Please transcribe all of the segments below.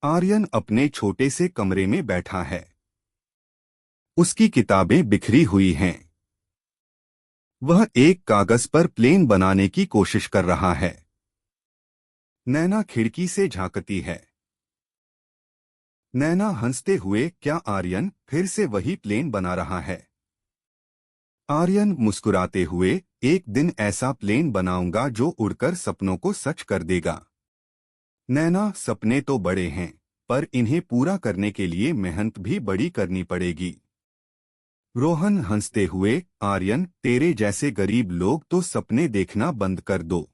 आर्यन अपने छोटे से कमरे में बैठा है। उसकी किताबें बिखरी हुई हैं। वह एक कागज पर प्लेन बनाने की कोशिश कर रहा है। नैना खिड़की से झांकती है। नैना हंसते हुए, क्या आर्यन फिर से वही प्लेन बना रहा है? आर्यन मुस्कुराते हुए, एक दिन ऐसा प्लेन बनाऊंगा जो उड़कर सपनों को सच कर देगा। नैना, सपने तो बड़े हैं, पर इन्हें पूरा करने के लिए मेहनत भी बड़ी करनी पड़ेगी। रोहन हंसते हुए, आर्यन, तेरे जैसे गरीब लोग तो सपने देखना बंद कर दो।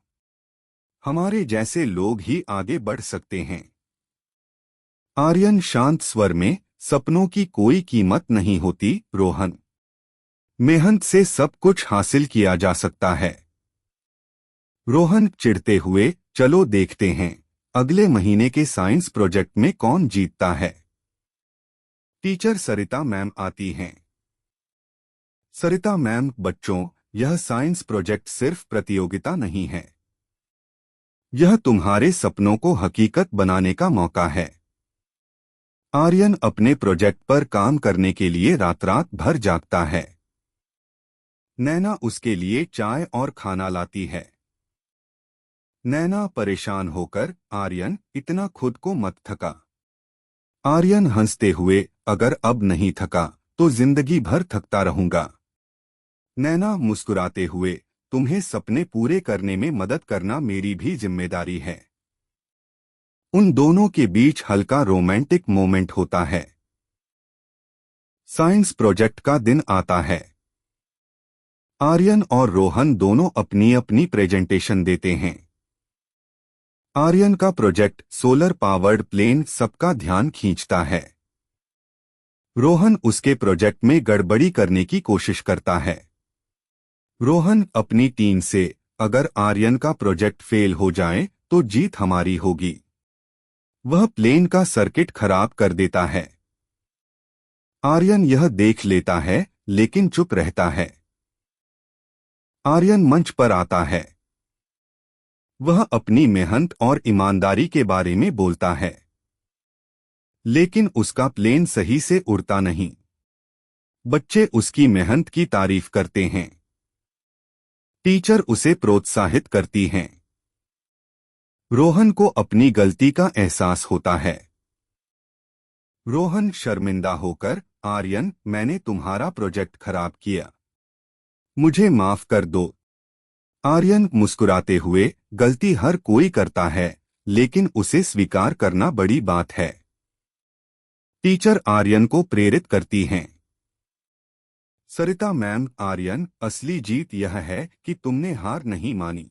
हमारे जैसे लोग ही आगे बढ़ सकते हैं। आर्यन शांत स्वर में, सपनों की कोई कीमत नहीं होती, रोहन। मेहनत से सब कुछ हासिल किया जा सकता है। रोहन चिढ़ते हुए, चलो देखते हैं, अगले महीने के साइंस प्रोजेक्ट में कौन जीतता है। टीचर सरिता मैम आती हैं। सरिता मैम, बच्चों, यह साइंस प्रोजेक्ट सिर्फ प्रतियोगिता नहीं है। यह तुम्हारे सपनों को हकीकत बनाने का मौका है। आर्यन अपने प्रोजेक्ट पर काम करने के लिए रात रात भर जागता है। नैना उसके लिए चाय और खाना लाती है। नैना परेशान होकर, आर्यन, इतना खुद को मत थका। आर्यन हंसते हुए, अगर अब नहीं थका तो जिंदगी भर थकता रहूंगा। नैना मुस्कुराते हुए, तुम्हें सपने पूरे करने में मदद करना मेरी भी जिम्मेदारी है। उन दोनों के बीच हल्का रोमांटिक मोमेंट होता है। साइंस प्रोजेक्ट का दिन आता है। आर्यन और रोहन दोनों अपनी अपनी प्रेजेंटेशन देते हैं। आर्यन का प्रोजेक्ट सोलर पावर्ड प्लेन सबका ध्यान खींचता है। रोहन उसके प्रोजेक्ट में गड़बड़ी करने की कोशिश करता है। रोहन अपनी टीम से, अगर आर्यन का प्रोजेक्ट फेल हो जाए तो जीत हमारी होगी। वह प्लेन का सर्किट खराब कर देता है। आर्यन यह देख लेता है, लेकिन चुप रहता है। आर्यन मंच पर आता है। वह अपनी मेहनत और ईमानदारी के बारे में बोलता है। लेकिन उसका प्लेन सही से उड़ता नहीं। बच्चे उसकी मेहनत की तारीफ करते हैं। टीचर उसे प्रोत्साहित करती हैं। रोहन को अपनी गलती का एहसास होता है। रोहन शर्मिंदा होकर, आर्यन, मैंने तुम्हारा प्रोजेक्ट खराब किया, मुझे माफ कर दो। आर्यन मुस्कुराते हुए, गलती हर कोई करता है, लेकिन उसे स्वीकार करना बड़ी बात है। टीचर आर्यन को प्रेरित करती हैं। सरिता मैम, आर्यन, असली जीत यह है कि तुमने हार नहीं मानी।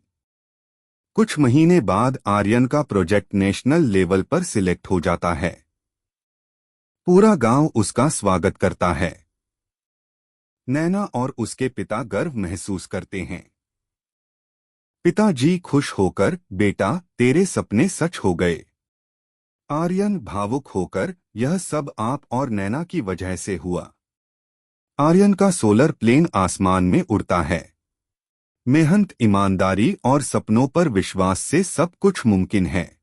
कुछ महीने बाद आर्यन का प्रोजेक्ट नेशनल लेवल पर सिलेक्ट हो जाता है। पूरा गांव उसका स्वागत करता है। नैना और उसके पिता गर्व महसूस करते हैं। पिताजी खुश होकर, बेटा, तेरे सपने सच हो गए। आर्यन भावुक होकर, यह सब आप और नैना की वजह से हुआ। आर्यन का सोलर प्लेन आसमान में उड़ता है। मेहनत, ईमानदारी और सपनों पर विश्वास से सब कुछ मुमकिन है।